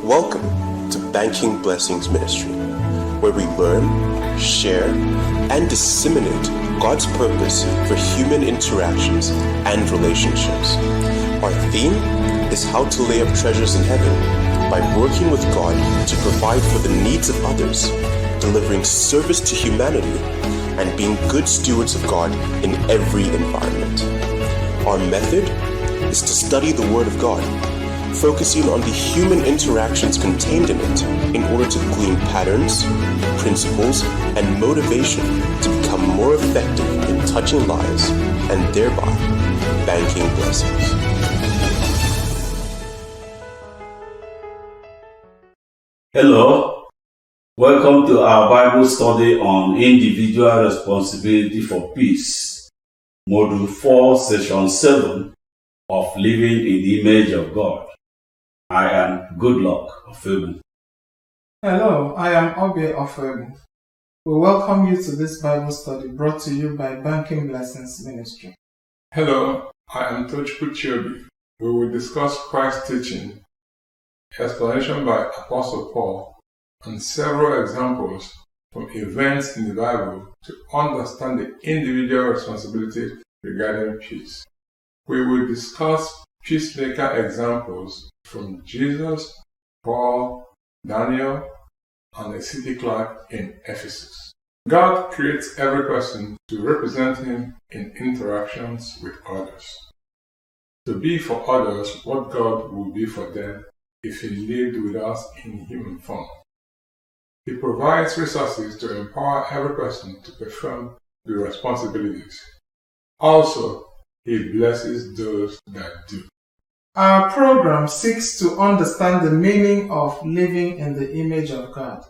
Welcome to Banking Blessings Ministry, where we learn, share, and disseminate God's purpose for human interactions and relationships. Our theme is how to lay up treasures in heaven by working with God to provide for the needs of others, delivering service to humanity, and being good stewards of God in every environment. Our method is to study the Word of God, focusing on the human interactions contained in it in order to glean patterns, principles, and motivation to become more effective in touching lives and thereby banking blessings. Hello, welcome to our Bible study on individual responsibility for peace, Module 4, Session 7 of Living in the Image of God. I am Goodluck Ofebu. Hello, I am Obe Ofebu. We welcome you to this Bible study brought to you by Banking Blessings Ministry. Hello, I am Tochukwu Chiobi. We will discuss Christ's teaching, explanation by Apostle Paul, and several examples from events in the Bible to understand the individual responsibility regarding peace. We will discuss peacemaker examples from Jesus, Paul, Daniel, and a city clerk in Ephesus. God creates every person to represent Him in interactions with others. To be for others what God would be for them if He lived with us in human form. He provides resources to empower every person to perform the responsibilities. Also, He blesses those that do. Our program seeks to understand the meaning of living in the image of God.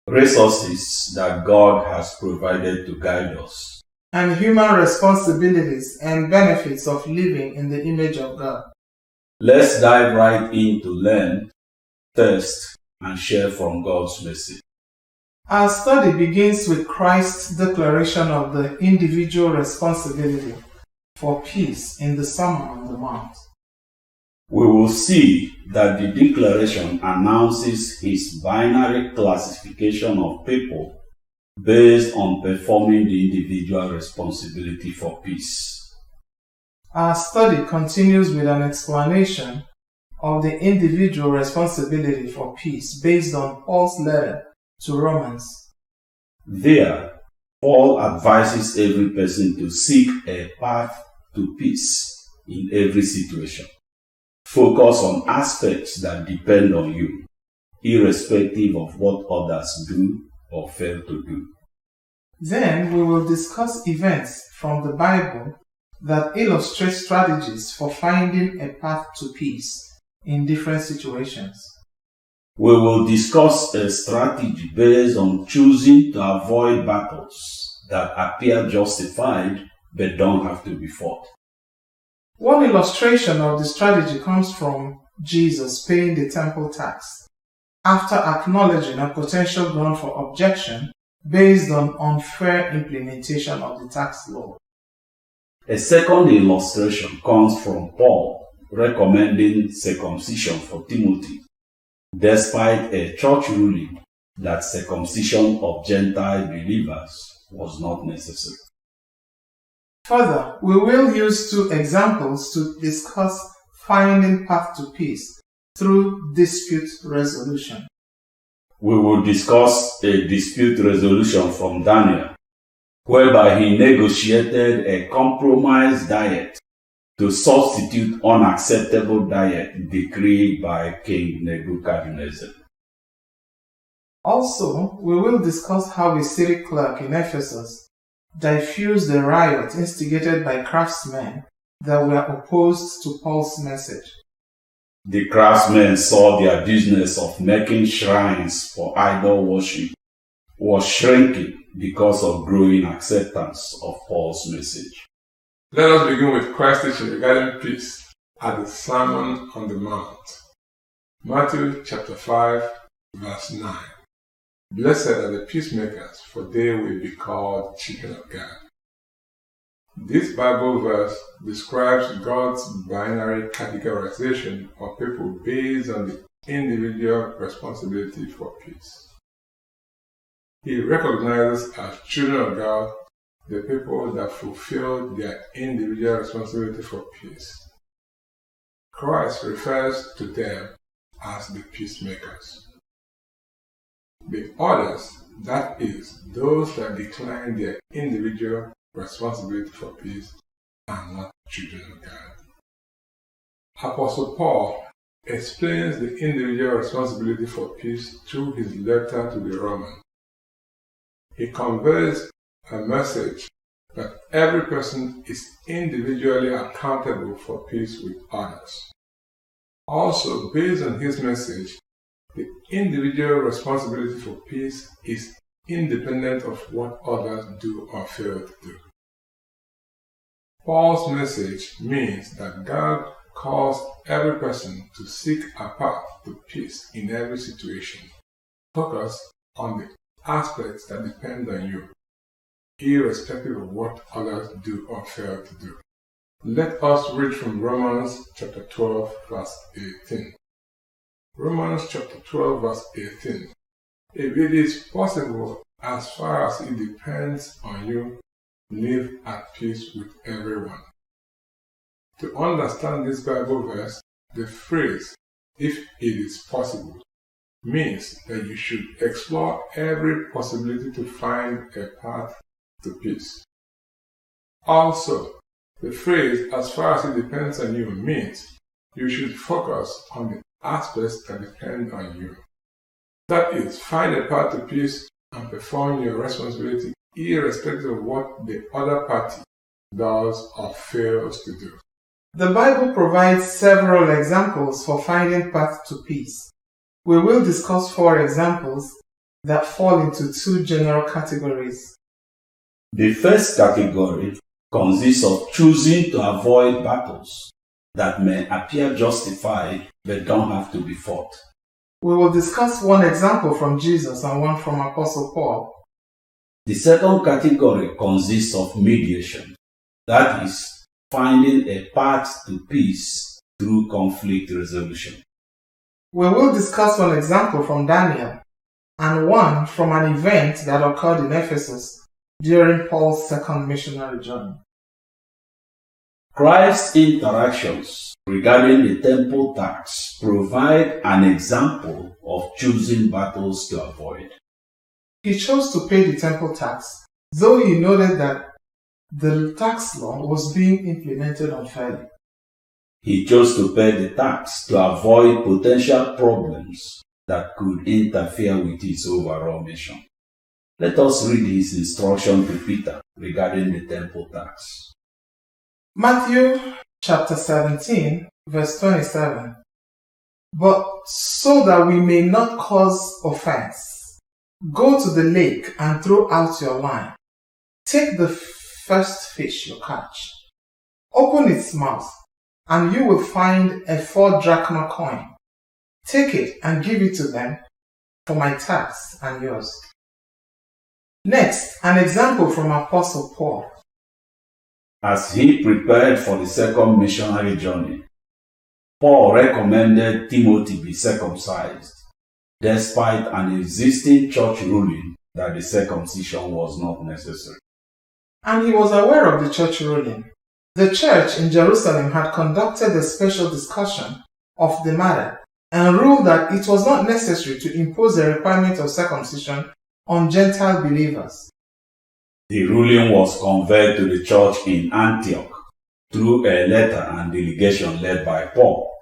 Resources that God has provided to guide us. And human responsibilities and benefits of living in the image of God. Let's dive right in to learn, test, and share from God's message. Our study begins with Christ's declaration of the individual responsibility for peace in the Sermon on the Mount. We will see that the declaration announces His binary classification of people based on performing the individual responsibility for peace. Our study continues with an explanation of the individual responsibility for peace based on Paul's letter to Romans. There, Paul advises every person to seek a path to peace in every situation. Focus on aspects that depend on you, irrespective of what others do or fail to do. Then we will discuss events from the Bible that illustrate strategies for finding a path to peace in different situations. We will discuss a strategy based on choosing to avoid battles that appear justified but don't have to be fought. One illustration of the strategy comes from Jesus paying the temple tax after acknowledging a potential ground for objection based on unfair implementation of the tax law. A second illustration comes from Paul recommending circumcision for Timothy, despite a church ruling that circumcision of Gentile believers was not necessary. Further, we will use two examples to discuss finding path to peace through dispute resolution. We will discuss a dispute resolution from Daniel, whereby he negotiated a compromise diet to substitute unacceptable diet decreed by King Nebuchadnezzar. Also, we will discuss how a city clerk in Ephesus diffused the riot instigated by craftsmen that were opposed to Paul's message. The craftsmen saw their business of making shrines for idol worship was shrinking because of growing acceptance of Paul's message. Let us begin with Christ's teaching regarding peace at the Sermon on the Mount. Matthew chapter 5, verse 9. Blessed are the peacemakers, for they will be called children of God. This Bible verse describes God's binary categorization of people based on the individual responsibility for peace. He recognizes as children of God the people that fulfill their individual responsibility for peace. Christ refers to them as the peacemakers. The others, that is, those that decline their individual responsibility for peace, are not children of God. Apostle Paul explains the individual responsibility for peace through his letter to the Romans. He conveys a message that every person is individually accountable for peace with others. Also, based on his message, the individual responsibility for peace is independent of what others do or fail to do. Paul's message means that God calls every person to seek a path to peace in every situation. Focus on the aspects that depend on you, irrespective of what others do or fail to do. Let us read from Romans chapter 12, verse 18. Romans chapter 12, verse 18. If it is possible, as far as it depends on you, live at peace with everyone. To understand this Bible verse, the phrase, if it is possible, means that you should explore every possibility to find a path to peace. Also, the phrase, as far as it depends on you, means you should focus on the aspects that depend on you. That is, find a path to peace and perform your responsibility irrespective of what the other party does or fails to do. The Bible provides several examples for finding path to peace. We will discuss 4 examples that fall into 2 general categories. The first category consists of choosing to avoid battles that may appear justified but don't have to be fought. We will discuss 1 example from Jesus and 1 from Apostle Paul. The second category consists of mediation, that is, finding a path to peace through conflict resolution. We will discuss 1 example from Daniel and 1 from an event that occurred in Ephesus during Paul's second missionary journey. Christ's interactions regarding the temple tax provide an example of choosing battles to avoid. He chose to pay the temple tax, though he noted that the tax law was being implemented unfairly. He chose to pay the tax to avoid potential problems that could interfere with his overall mission. Let us read his instruction to Peter regarding the temple tax. Matthew chapter 17, verse 27. But so that we may not cause offense, go to the lake and throw out your line. Take the first fish you catch. Open its mouth, and you will find a 4 drachma coin. Take it and give it to them for my tax and yours. Next, an example from Apostle Paul. As he prepared for the second missionary journey, Paul recommended Timothy be circumcised, despite an existing church ruling that the circumcision was not necessary. And he was aware of the church ruling. The church in Jerusalem had conducted a special discussion of the matter and ruled that it was not necessary to impose a requirement of circumcision on Gentile believers. The ruling was conveyed to the church in Antioch through a letter and delegation led by Paul.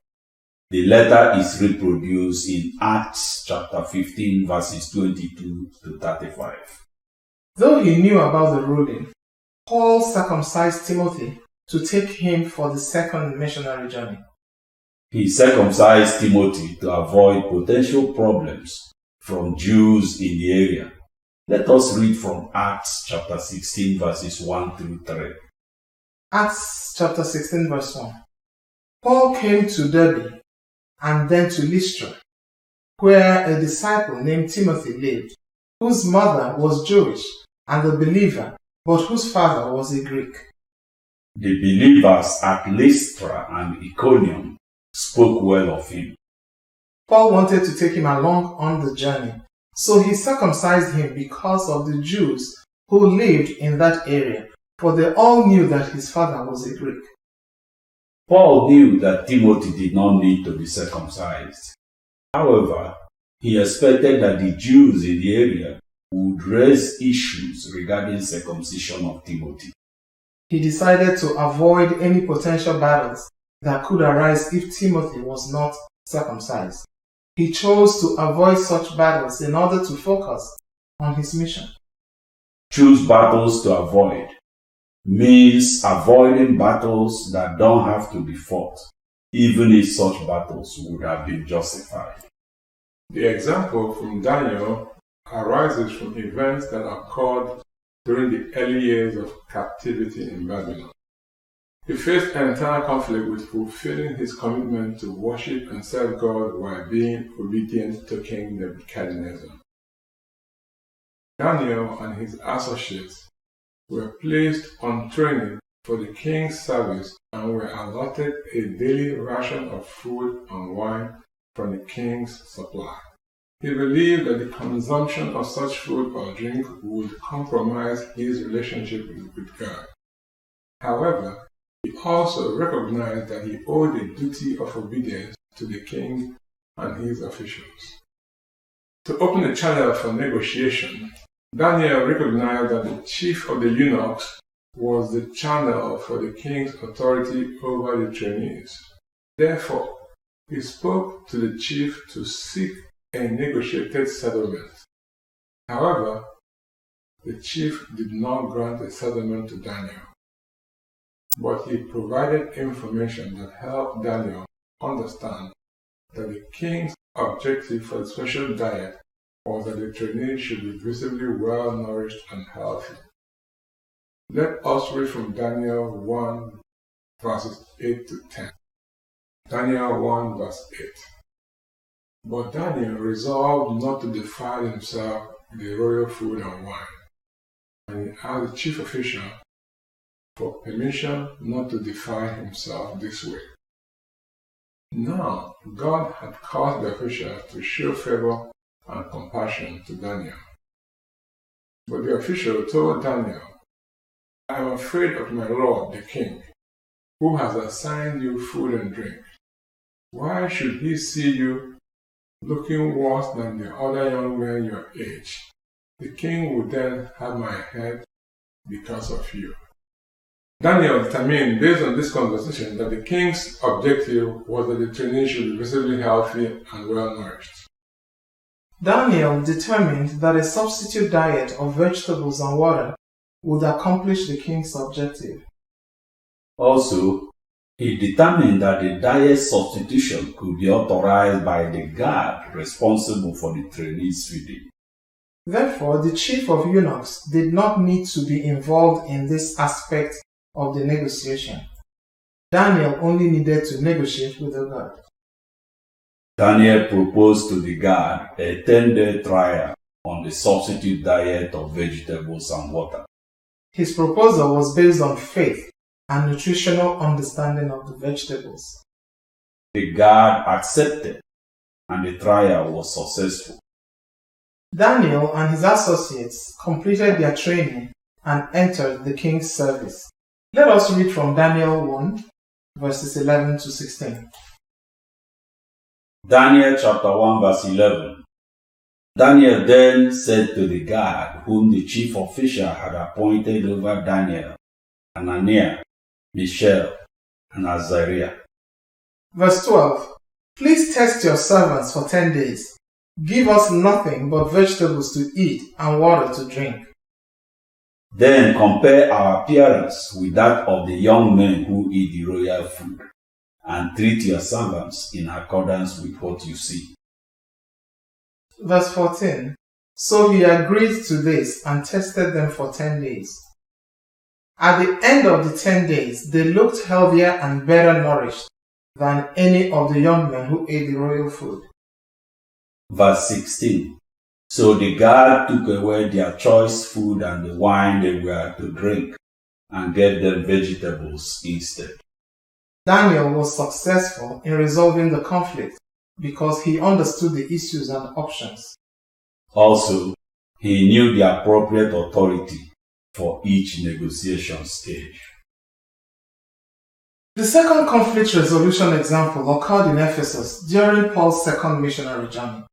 The letter is reproduced in Acts chapter 15 verses 22 to 35. Though he knew about the ruling, Paul circumcised Timothy to take him for the second missionary journey. He circumcised Timothy to avoid potential problems from Jews in the area. Let us read from Acts chapter 16 verses 1 through 3. Acts chapter 16 verse 1. Paul came to Derbe and then to Lystra, where a disciple named Timothy lived, whose mother was Jewish and a believer, but whose father was a Greek. The believers at Lystra and Iconium spoke well of him. Paul wanted to take him along on the journey, so he circumcised him because of the Jews who lived in that area, for they all knew that his father was a Greek. Paul knew that Timothy did not need to be circumcised. However, he expected that the Jews in the area would raise issues regarding circumcision of Timothy. He decided to avoid any potential battles that could arise if Timothy was not circumcised. He chose to avoid such battles in order to focus on his mission. Choose battles to avoid means avoiding battles that don't have to be fought, even if such battles would have been justified. The example from Daniel arises from events that occurred during the early years of captivity in Babylon. He faced an entire conflict with fulfilling his commitment to worship and serve God while being obedient to King Nebuchadnezzar. Daniel and his associates were placed on training for the king's service and were allotted a daily ration of food and wine from the king's supply. He believed that the consumption of such food or drink would compromise his relationship with God. However, he also recognized that he owed a duty of obedience to the king and his officials. To open a channel for negotiation, Daniel recognized that the chief of the eunuchs was the channel for the king's authority over the trainees. Therefore, he spoke to the chief to seek a negotiated settlement. However, the chief did not grant a settlement to Daniel, but he provided information that helped Daniel understand that the king's objective for the special diet was that the trainees should be visibly well nourished and healthy. Let us read from Daniel 1 verses 8 to 10. Daniel 1 verse 8. But Daniel resolved not to defile himself with the royal food and wine, and he asked the chief official for permission not to defile himself this way. Now God had caused the official to show favor and compassion to Daniel. But the official told Daniel, I am afraid of my lord the king, who has assigned you food and drink. Why should he see you looking worse than the other young men your age? The king would then have my head because of you. Daniel determined, based on this conversation, that the king's objective was that the trainees should be visibly healthy and well nourished. Daniel determined that a substitute diet of vegetables and water would accomplish the king's objective. Also, he determined that the diet substitution could be authorized by the guard responsible for the trainees' feeding. Therefore, the chief of eunuchs did not need to be involved in this aspect of the negotiation. Daniel only needed to negotiate with the guard. Daniel proposed to the guard a 10-day trial on the substitute diet of vegetables and water. His proposal was based on faith and nutritional understanding of the vegetables. The guard accepted, and the trial was successful. Daniel and his associates completed their training and entered the king's service. Let us read from Daniel 1, verses 11 to 16. Daniel chapter 1 verse 11. Daniel then said to the guard whom the chief official had appointed over Daniel, Ananiah, Mishael, and Azariah. Verse 12. Please test your servants for 10 days. Give us nothing but vegetables to eat and water to drink. Then compare our appearance with that of the young men who eat the royal food, and treat your servants in accordance with what you see. Verse 14. So he agreed to this and tested them for 10 days. At the end of the 10 days, they looked healthier and better nourished than any of the young men who ate the royal food. Verse 16. So the guard took away their choice food and the wine they were to drink, and gave them vegetables instead. Daniel was successful in resolving the conflict because he understood the issues and options. Also, he knew the appropriate authority for each negotiation stage. The second conflict resolution example occurred in Ephesus during Paul's second missionary journey.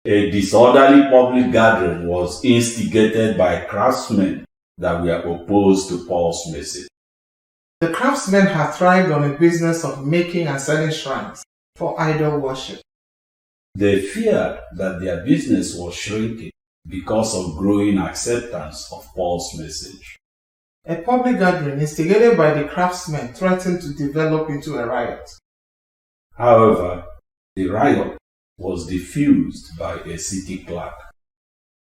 A disorderly public gathering was instigated by craftsmen that were opposed to Paul's message. The craftsmen had thrived on a business of making and selling shrines for idol worship. They feared that their business was shrinking because of growing acceptance of Paul's message. A public gathering instigated by the craftsmen threatened to develop into a riot. However, the riot was diffused by a city clerk.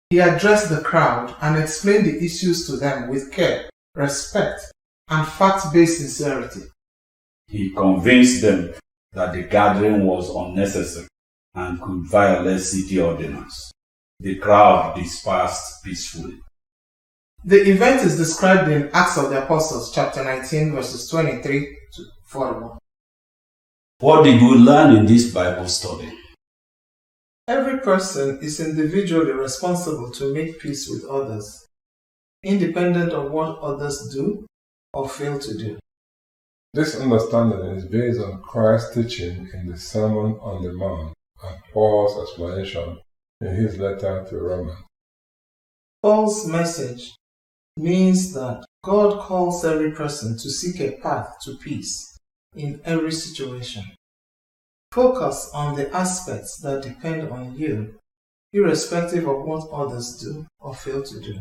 He addressed the crowd and explained the issues to them with care, respect, and fact-based sincerity. He convinced them that the gathering was unnecessary and could violate city ordinance. The crowd dispersed peacefully. The event is described in Acts of the Apostles, chapter 19, verses 23 to 41. What did we learn in this Bible study? Every person is individually responsible to make peace with others, independent of what others do or fail to do. This understanding is based on Christ's teaching in the Sermon on the Mount and Paul's explanation in his letter to Romans. Paul's message means that God calls every person to seek a path to peace in every situation. Focus on the aspects that depend on you, irrespective of what others do or fail to do.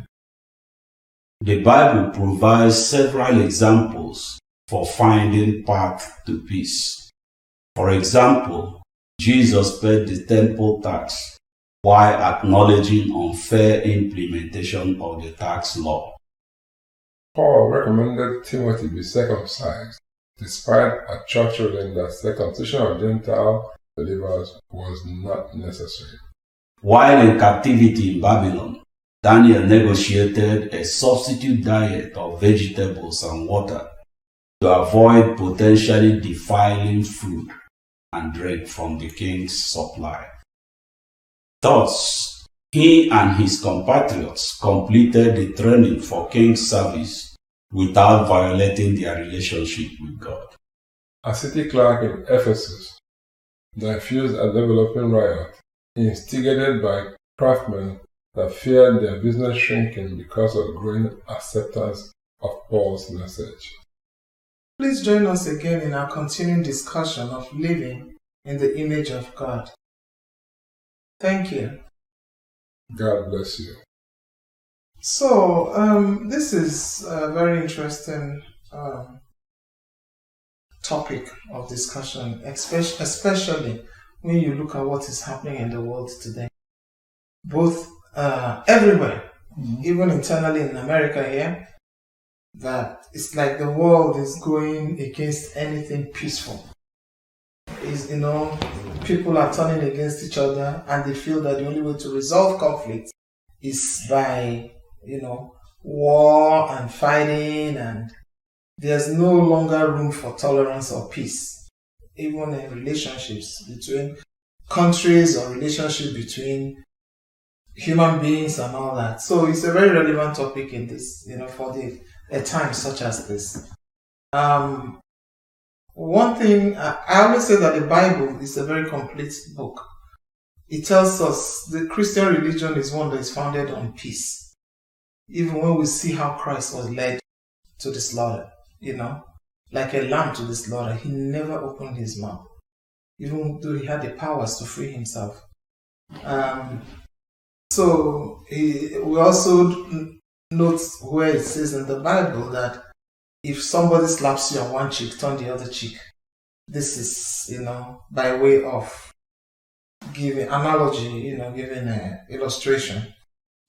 The Bible provides several examples for finding path to peace. For example, Jesus paid the temple tax while acknowledging unfair implementation of the tax law. Paul recommended Timothy be circumcised, despite a church ruling that circumcision of Gentile believers was not necessary. While in captivity in Babylon, Daniel negotiated a substitute diet of vegetables and water to avoid potentially defiling food and drink from the king's supply. Thus, he and his compatriots completed the training for king's service without violating their relationship with God. A city clerk in Ephesus diffused a developing riot, instigated by craftsmen that feared their business shrinking because of growing acceptance of Paul's message. Please join us again in our continuing discussion of living in the image of God. Thank you. God bless you. So, this is a very interesting topic of discussion, especially when you look at what is happening in the world today. Both everywhere, even internally in America here, that it's like the world is going against anything peaceful. People are turning against each other, and they feel that the only way to resolve conflict is by, war and fighting, and there's no longer room for tolerance or peace, even in relationships between countries or relationships between human beings and all that. So it's a very relevant topic in this, for a time such as this. One thing, I always say that the Bible is a very complete book. It tells us the Christian religion is one that is founded on peace. Even when we see how Christ was led to the slaughter, like a lamb to the slaughter, he never opened his mouth, even though he had the powers to free himself. So we also note where it says in the Bible that if somebody slaps you on one cheek, turn the other cheek. This is, by way of giving analogy, giving an illustration.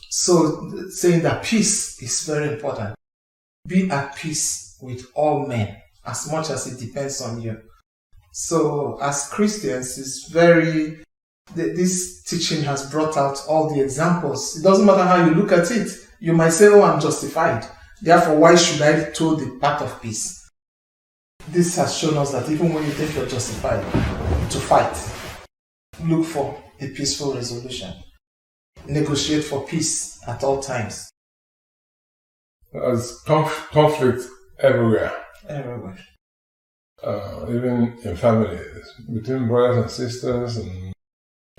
So saying that peace is very important. Be at peace with all men as much as it depends on you. So as Christians, this teaching has brought out all the examples. It doesn't matter how you look at it. You might say, I'm justified. Therefore, why should I toe the path of peace? This has shown us that even when you think you're justified, to fight look for a peaceful resolution. Negotiate for peace at all times. There's conflict everywhere. Everywhere. Even in families, between brothers and sisters, and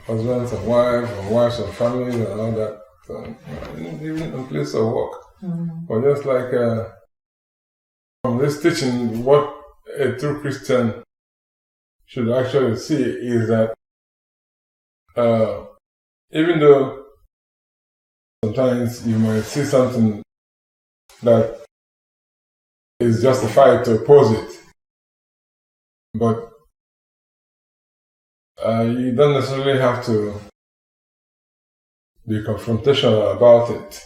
husbands and wives, or wives and families, and all that. Even in place of work. But just like from this teaching, what a true Christian should actually see is that even though sometimes you might see something that is justified to oppose it, but you don't necessarily have to be confrontational about it.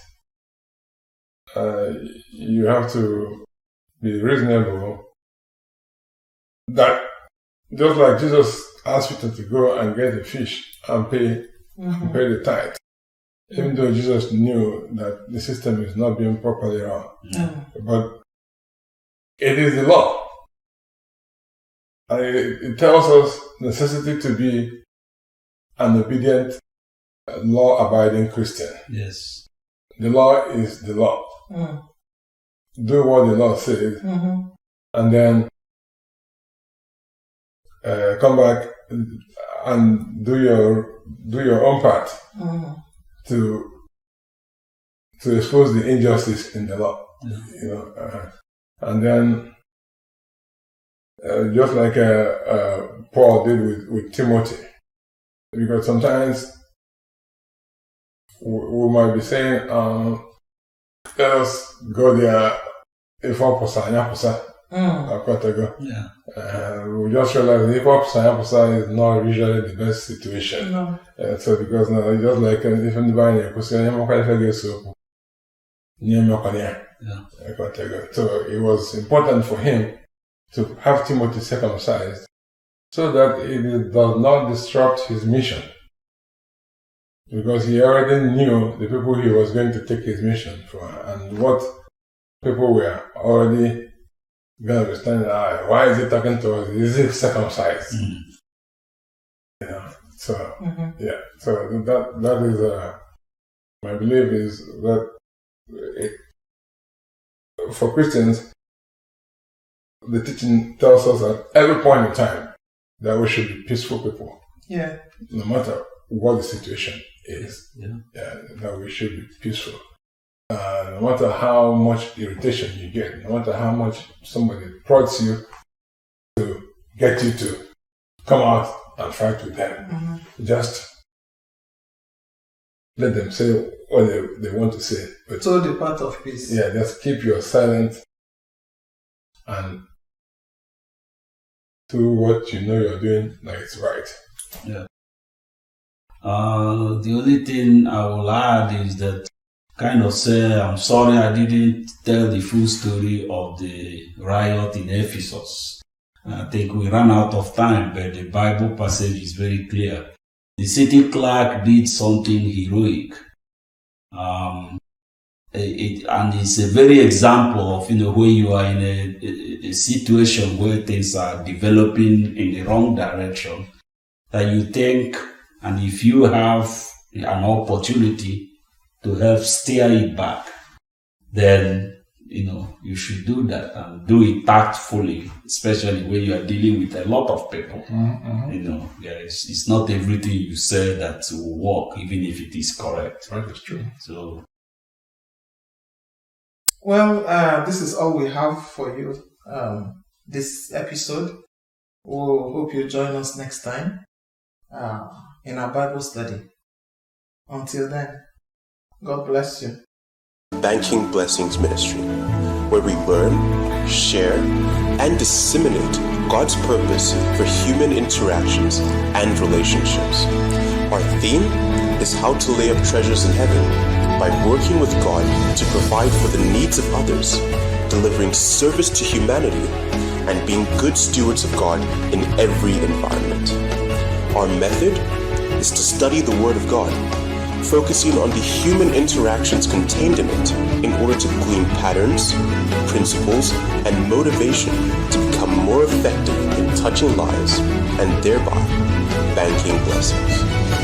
You have to be reasonable. That just like Jesus asked Peter to go and get a fish and pay the tithe, even though Jesus knew that the system is not being properly run. But it is the law. And it tells us necessity to be an obedient, law-abiding Christian. Yes. The law is the law. Do what the law says, and then come back and do your own part to expose the injustice in the law. You know, and then just like Paul did with Timothy, because sometimes we might be saying, let us go there if we just realized if is not usually the best situation. So because now just like if anybody so it was important for him to have Timothy circumcised so that it does not disrupt his mission. Because he already knew the people he was going to take his mission for, and what people were already going to be standing, why is he talking to us? Is he circumcised? You know, so yeah, so that is my belief is that for Christians, the teaching tells us at every point in time that we should be peaceful people. Yeah. No matter what the situation is, that we should be peaceful. No matter how much irritation you get, no matter how much somebody prods you to get you to come out and fight with them, just let them say what they want to say. But so the path of peace. Yeah, just keep your silent and do what you know you're doing like it's right. Yeah. The only thing I will add is that kind of say, I'm sorry I didn't tell the full story of the riot in Ephesus. I think we ran out of time, but the Bible passage is very clear. The city clerk did something heroic. And it's a very example of, when you are in a situation where things are developing in the wrong direction, that you think, and if you have an opportunity to help steer it back, then, you should do that and do it tactfully, especially when you are dealing with a lot of people. It's not everything you say that will work, even if it is correct. Right, it's true. So, well, this is all we have for you this episode. We'll hope you join us next time in our Bible study. Until then, God bless you. Banking Blessings Ministry, where we learn, share, and disseminate God's purpose for human interactions and relationships. Our theme is how to lay up treasures in heaven by working with God to provide for the needs of others, delivering service to humanity, and being good stewards of God in every environment. Our method is to study the Word of God, focusing on the human interactions contained in it in order to glean patterns, principles, and motivation to become more effective in touching lives and thereby banking blessings.